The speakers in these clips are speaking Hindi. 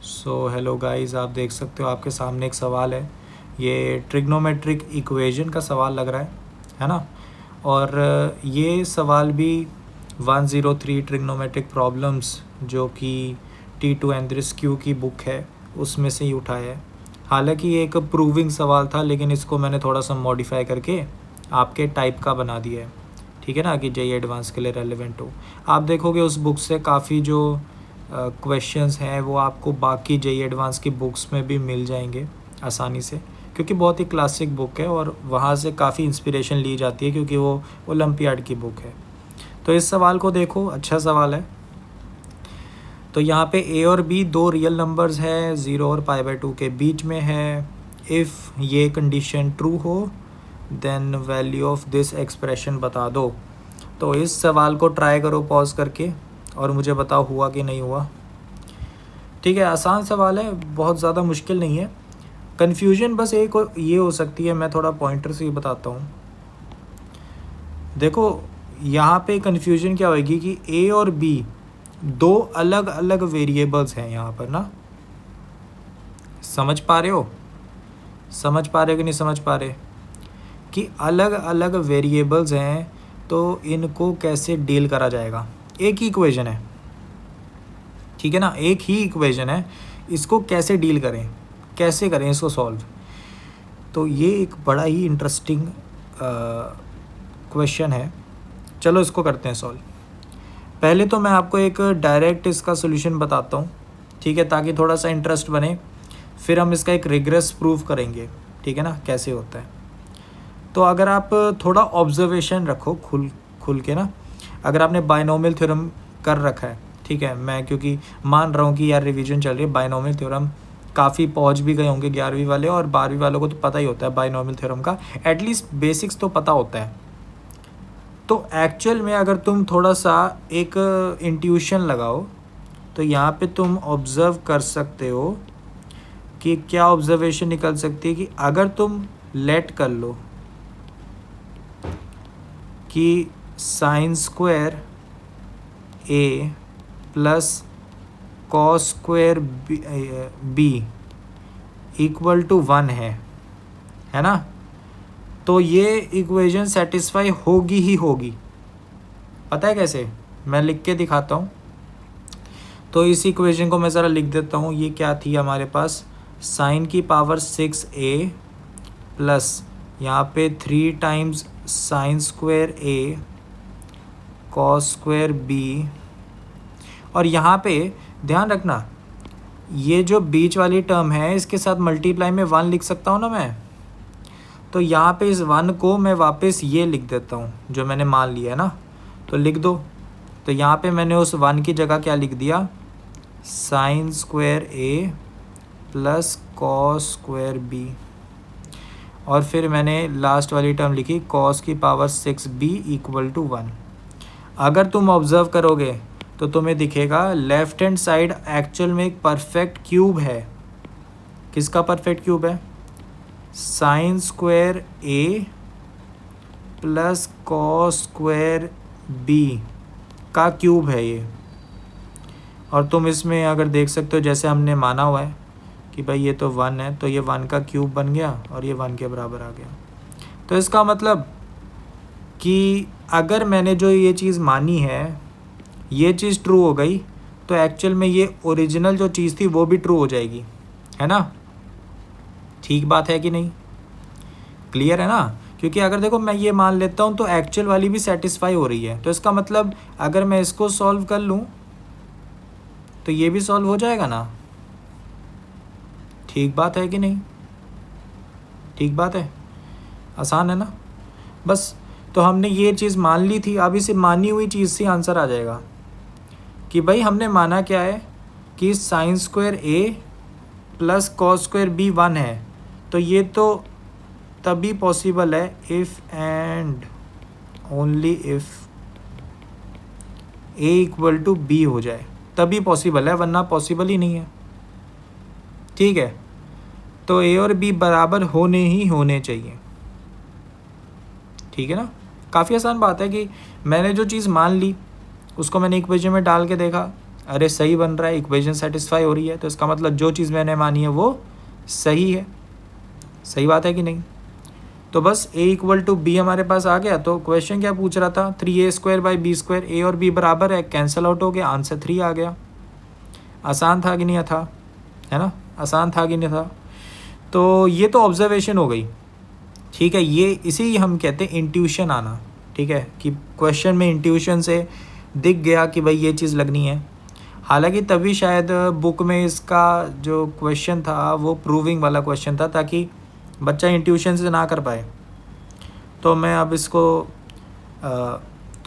सो हेलो गाइस, आप देख सकते हो आपके सामने एक सवाल है। ये ट्रिग्नोमेट्रिक इक्वेशन का सवाल लग रहा है ना। और ये सवाल भी 103 ट्रिग्नोमेट्रिक प्रॉब्लम्स जो कि T2 एंड्रेस्क्यू की बुक है उसमें से ही उठाया है। हालांकि ये एक प्रूविंग सवाल था, लेकिन इसको मैंने थोड़ा सा मॉडिफाई करके आपके टाइप का बना दिया है। ठीक है ना, कि जेईई एडवांस के लिए रेलेवेंट हो। आप देखोगे उस बुक से काफ़ी जो क्वेश्चंस हैं वो आपको बाकी जेईई एडवांस की बुक्स में भी मिल जाएंगे आसानी से, क्योंकि बहुत ही क्लासिक बुक है और वहाँ से काफ़ी इंस्पिरेशन ली जाती है, क्योंकि वो ओलंपियाड की बुक है। तो इस सवाल को देखो, अच्छा सवाल है। तो यहाँ पे ए और बी दो रियल नंबर्स है, 0 और π/2 के बीच में है। इफ़ ये कंडीशन ट्रू हो then value of this expression बता दो। तो इस सवाल को ट्राई करो पॉज करके और मुझे बताओ हुआ कि नहीं हुआ। ठीक है, आसान सवाल है, बहुत ज़्यादा मुश्किल नहीं है। कन्फ्यूजन बस एक ये हो सकती है, मैं थोड़ा पॉइंटर से ही बताता हूँ। देखो यहाँ पे कन्फ्यूजन क्या होगी कि ए और बी दो अलग अलग वेरिएबल्स हैं यहाँ पर ना। समझ पा रहे हो? समझ पा रहे हो कि नहीं समझ पा रहे? कि अलग अलग वेरिएबल्स हैं, तो इनको कैसे डील करा जाएगा। एक ही इक्वेशन है, ठीक है ना, एक ही इक्वेशन है, इसको कैसे डील करें, कैसे करें इसको सॉल्व। तो ये एक बड़ा ही इंटरेस्टिंग क्वेश्चन है। चलो इसको करते हैं सॉल्व। पहले तो मैं आपको एक डायरेक्ट इसका सोल्यूशन बताता हूँ, ठीक है, ताकि थोड़ा सा इंटरेस्ट बने। फिर हम इसका एक रिग्रेस प्रूफ करेंगे, ठीक है ना, कैसे होता है। तो अगर आप थोड़ा ऑब्जर्वेशन रखो खुल के ना, अगर आपने बाइनोमियल थ्योरम कर रखा है, ठीक है, मैं क्योंकि मान रहा हूँ कि यार रिवीजन चल रही है, बाइनोमियल थ्योरम काफ़ी पहुँच भी गए होंगे 11वीं वाले, और 12वीं वालों को तो पता ही होता है बाइनोमियल थ्योरम का, एटलीस्ट बेसिक्स तो पता होता है। तो एक्चुअल में अगर तुम थोड़ा सा एक इंट्यूशन लगाओ तो यहाँ पे तुम ऑब्ज़र्व कर सकते हो कि क्या ऑब्जर्वेशन निकल सकती है कि अगर तुम लेट कर लो कि sine square A plus cos square B equal to 1 है ना, तो ये इक्वेशन सेटिस्फाई होगी ही होगी। पता है कैसे? मैं लिख के दिखाता हूँ। तो इस इक्वेशन को मैं ज़रा लिख देता हूँ। ये क्या थी हमारे पास, साइन की पावर 6a प्लस यहाँ पे 3 times sign square a cos square b, और यहाँ पे ध्यान रखना ये जो बीच वाली टर्म है इसके साथ मल्टीप्लाई में 1 लिख सकता हूँ ना मैं। तो यहाँ पे इस 1 को मैं वापस ये लिख देता हूँ जो मैंने मान लिया है ना, तो लिख दो। तो यहाँ पे मैंने उस 1 की जगह क्या लिख दिया, sign square a plus cos square b, और फिर मैंने लास्ट वाली टर्म लिखी कॉस की पावर 6b इक्वल टू 1। अगर तुम ऑब्ज़र्व करोगे तो तुम्हें दिखेगा लेफ्ट हैंड साइड एक्चुअल में एक परफेक्ट क्यूब है। किसका परफेक्ट क्यूब है? Sine square a plus cos square b का क्यूब है ये। और तुम इसमें अगर देख सकते हो जैसे हमने माना हुआ है कि भाई ये तो 1 है, तो ये 1 का क्यूब बन गया और ये 1 के बराबर आ गया। तो इसका मतलब कि अगर मैंने जो ये चीज़ मानी है ये चीज़ ट्रू हो गई, तो एक्चुअल में ये ओरिजिनल जो चीज़ थी वो भी ट्रू हो जाएगी, है ना। ठीक बात है कि नहीं? क्लियर है ना? क्योंकि अगर देखो मैं ये मान लेता हूँ तो एक्चुअल वाली भी सेटिस्फाई हो रही है, तो इसका मतलब अगर मैं इसको सॉल्व कर लूँ तो ये भी सॉल्व हो जाएगा ना। ठीक बात है कि नहीं? ठीक बात है, आसान है ना। बस तो हमने ये चीज़ मान ली थी, अब इसे मानी हुई चीज़ से आंसर आ जाएगा कि भाई हमने माना क्या है कि sine square a plus cos square b 1 है। तो ये तो तभी पॉसिबल है if and only if a equal to b हो जाए, तभी पॉसिबल है, वरना पॉसिबल ही नहीं है। ठीक है, तो a और b बराबर होने ही होने चाहिए। ठीक है ना, काफ़ी आसान बात है कि मैंने जो चीज़ मान ली उसको मैंने इक्वेशन में डाल के देखा अरे सही बन रहा है, इक्वेशन सेटिस्फाई हो रही है, तो इसका मतलब जो चीज़ मैंने मानी है वो सही है। सही बात है कि नहीं? तो बस a इक्वल टू बी हमारे पास आ गया। तो क्वेश्चन क्या पूछ रहा था, 3a² बाई बी स्क्वायर, ए और बी बराबर है, कैंसिल आउट हो गया, आंसर 3 आ गया। आसान था कि नहीं था, है ना? आसान था कि नहीं था? तो ये तो ऑब्जर्वेशन हो गई, ठीक है। ये इसी हम कहते हैं इंट्यूशन आना, ठीक है, कि क्वेश्चन में इंट्यूशन से दिख गया कि भाई ये चीज़ लगनी है। हालांकि तभी शायद बुक में इसका जो क्वेश्चन था वो प्रूविंग वाला क्वेश्चन था, ताकि बच्चा इंट्यूशन से ना कर पाए। तो मैं अब इसको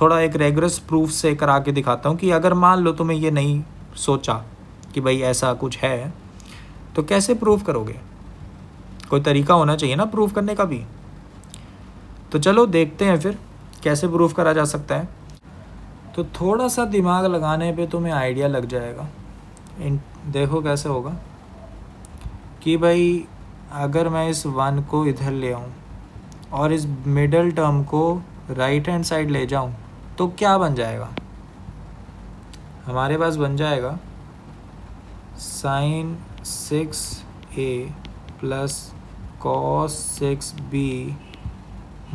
थोड़ा एक रेगुलस प्रूफ से करा के दिखाता हूँ कि अगर मान लो तुम्हें ये नहीं सोचा कि भाई ऐसा कुछ है, तो कैसे प्रूव करोगे? कोई तरीका होना चाहिए ना प्रूव करने का भी। तो चलो देखते हैं फिर कैसे प्रूफ करा जा सकता है। तो थोड़ा सा दिमाग लगाने पे तुम्हें आइडिया लग जाएगा। देखो कैसे होगा कि भाई अगर मैं इस 1 को इधर ले आऊँ और इस मिडल टर्म को राइट हैंड साइड ले जाऊँ, तो क्या बन जाएगा? हमारे पास बन जाएगा sin 6a plus cos 6b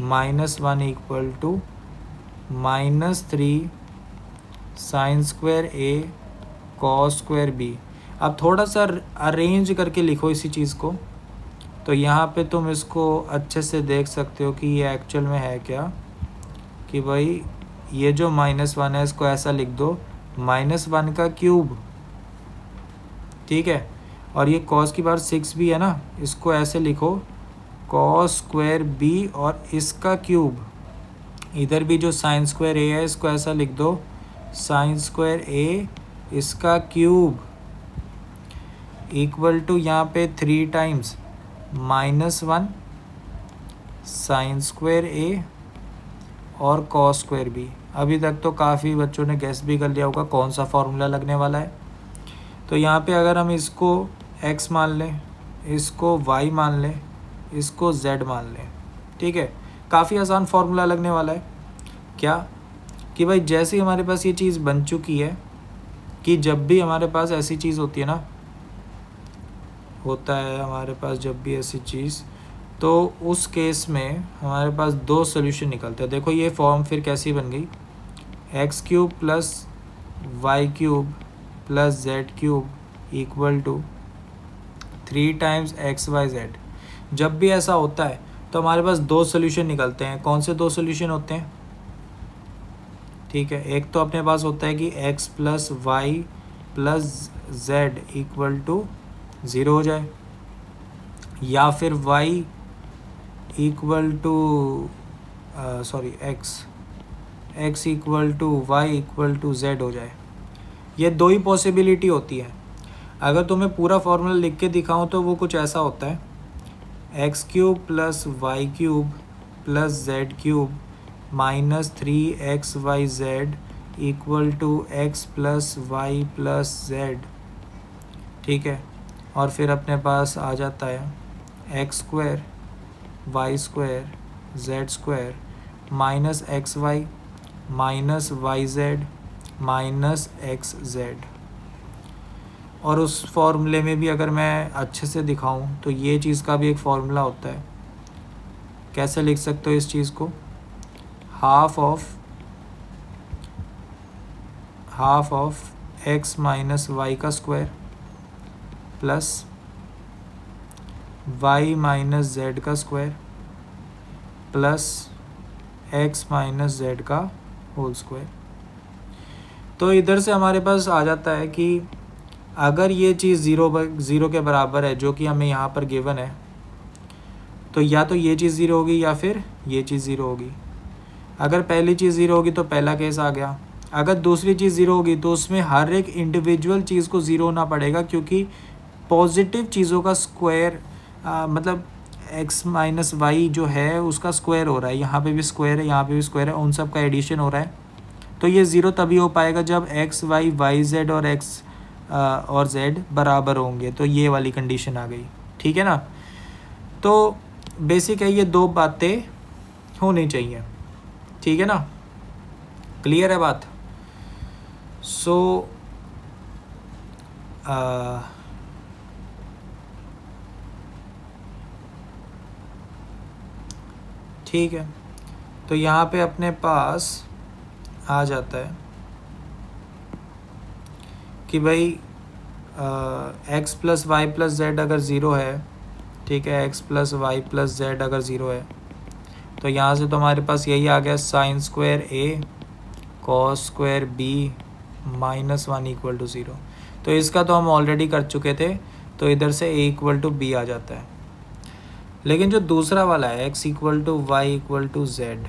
-1 equal to -3 sin square a cos square b। अब थोड़ा सा अरेंज करके लिखो इसी चीज़ को, तो यहाँ पे तुम इसको अच्छे से देख सकते हो कि ये एक्चुअल में है क्या, कि भाई ये जो -1 है इसको ऐसा लिख दो -1 का क्यूब, ठीक है। और ये cos की पावर 6 भी है ना, इसको ऐसे लिखो cos स्क्वायर b और इसका क्यूब। इधर भी जो sin स्क्वायर a है इसको ऐसा लिख दो sin स्क्वायर a इसका क्यूब इक्वल टू यहाँ पे 3 टाइम्स -1 sin स्क्वायर a और cos स्क्वायर b। अभी तक तो काफ़ी बच्चों ने गेस भी कर लिया होगा कौन सा फॉर्मूला लगने वाला है। तो यहाँ पे अगर हम इसको x मान लें, इसको y मान लें, इसको z मान लें, ठीक है, काफ़ी आसान फार्मूला लगने वाला है। क्या कि भाई जैसे ही हमारे पास ये चीज़ बन चुकी है कि जब भी हमारे पास ऐसी चीज़ होती है ना, होता है हमारे पास जब भी ऐसी चीज़, तो उस केस में हमारे पास 2 सोल्यूशन निकलते हैं। देखो ये फॉर्म फिर कैसी बन गई, x³ plus y³ plus z³ equal to 3 times xyz। जब भी ऐसा होता है तो हमारे पास 2 सोल्यूशन निकलते हैं। कौन से 2 सोल्यूशन होते हैं? ठीक है, एक तो अपने पास होता है कि x plus Y plus Z equal to 0 हो जाए, या फिर y equal to x equal to Y equal to Z हो जाए। ये 2 ही पॉसिबिलिटी होती है। अगर तुम्हें पूरा फॉर्मूला लिख के दिखाऊं तो वो कुछ ऐसा होता है, x³ plus y³ plus z³ -3xyz equal to x plus Y plus Z, ठीक है। और फिर अपने पास आ जाता है x² y² z² minus xy minus yz minus xz। और उस फॉर्मूले में भी अगर मैं अच्छे से दिखाऊं तो ये चीज़ का भी एक फॉर्मूला होता है। कैसे लिख सकते हो इस चीज़ को, half of x minus y का square plus y minus z का square plus x minus z का होल स्क्वायर। तो इधर से हमारे पास आ जाता है कि अगर ये चीज़ ज़ीरो के बराबर है, जो कि हमें यहाँ पर गिवन है, तो या तो ये चीज़ 0 होगी या फिर ये चीज़ 0 होगी। अगर पहली चीज़ 0 होगी तो पहला केस आ गया। अगर दूसरी चीज़ 0 होगी तो उसमें हर एक इंडिविजुअल चीज़ को 0 होना पड़ेगा, क्योंकि पॉजिटिव चीज़ों का स्क्वायर मतलब x माइनस वाई जो है उसका स्क्वायर हो रहा है, यहाँ पे भी स्क्वायर है, यहाँ पे भी स्क्वायर है, उन सब का एडिशन हो रहा है। तो ये 0 तभी हो पाएगा जब x y y z और x और z बराबर होंगे। तो ये वाली कंडीशन आ गई, ठीक है ना। तो बेसिक है, ये 2 बातें होनी चाहिए, ठीक है ना। क्लियर है बात? सो ठीक है, तो यहाँ पे अपने पास आ जाता है कि भाई X plus Y plus Z अगर ज़ीरो है, ठीक है, X plus Y plus Z अगर ज़ीरो है तो यहाँ से तो हमारे पास यही आ गया sine square A cos square B minus one equal to zero. तो इसका तो हम ऑलरेडी कर चुके थे, तो इधर से ए इक्वल टू बी आ जाता है। लेकिन जो दूसरा वाला है X equal to Y equal to Z,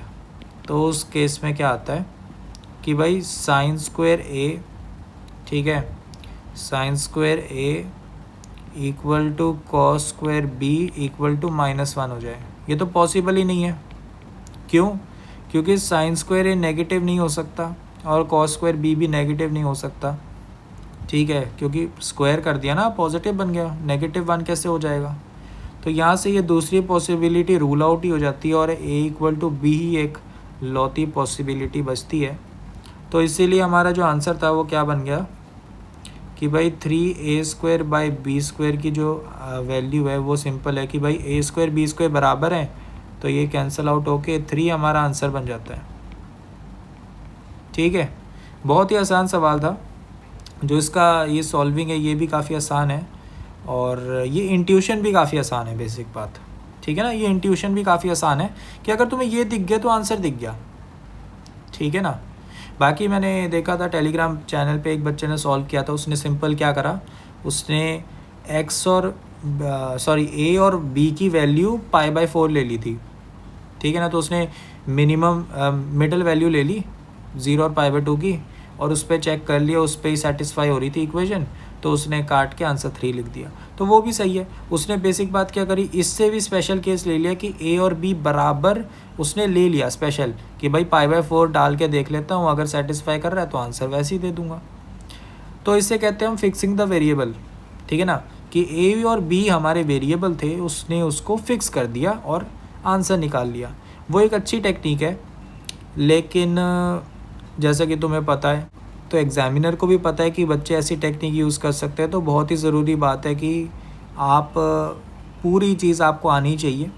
तो उस केस में क्या आता है कि भाई साइन स्क्वायर ए, ठीक है, sine square A equal to cos square B equal to minus one हो जाए। ये तो पॉसिबल ही नहीं है। क्यों? क्योंकि साइन स्क्वायर ए नेगेटिव नहीं हो सकता और कॉस स्क्वायर बी भी नेगेटिव नहीं हो सकता, ठीक है, क्योंकि स्क्वायर कर दिया ना, पॉजिटिव बन गया, नेगेटिव वन कैसे हो जाएगा। तो यहाँ से ये दूसरी पॉसिबिलिटी रूल आउट ही हो जाती है और ए इक्वल टू बी ही एक लौती पॉसिबिलिटी बचती है। तो इसीलिए हमारा जो आंसर था वो क्या बन गया कि भाई 3a² बाई b² की जो वैल्यू है वो सिंपल है कि भाई a² b² बराबर है, तो ये कैंसिल आउट होके 3 हमारा आंसर बन जाता है। ठीक है, बहुत ही आसान सवाल था। जो इसका ये सॉल्विंग है ये भी काफ़ी आसान है और ये इंट्यूशन भी काफ़ी आसान है, बेसिक बात, ठीक है ना। ये इंट्यूशन भी काफ़ी आसान है कि अगर तुम्हें ये दिख गया तो आंसर दिख गया, ठीक है ना। बाकी मैंने देखा था टेलीग्राम चैनल पे एक बच्चे ने सॉल्व किया था। उसने सिंपल क्या करा, उसने एक्स और ए और बी की वैल्यू π/4 ले ली थी, ठीक है ना। तो उसने मिनिमम मिडल वैल्यू ले ली 0 और π/2 की और उस पर चेक कर लिया, उस पर ही सेटिस्फाई हो रही थी इक्वेशन, तो उसने काट के आंसर 3 लिख दिया। तो वो भी सही है। उसने बेसिक बात क्या करी, इससे भी स्पेशल केस ले लिया कि ए और बी बराबर उसने ले लिया स्पेशल कि भाई π/4 डाल के देख लेता हूँ, अगर सेटिस्फाई कर रहा है तो आंसर वैसे ही दे दूंगा। तो इससे कहते हैं हम फिक्सिंग द वेरिएबल, ठीक है ना, कि ए और बी हमारे वेरिएबल थे, उसने उसको फिक्स कर दिया और आंसर निकाल लिया। वो एक अच्छी टेक्निक है, लेकिन जैसा कि तुम्हें पता है तो एग्ज़ामिनर को भी पता है कि बच्चे ऐसी टेक्निक यूज़ कर सकते हैं। तो बहुत ही ज़रूरी बात है कि आप पूरी चीज़ आपको आनी चाहिए।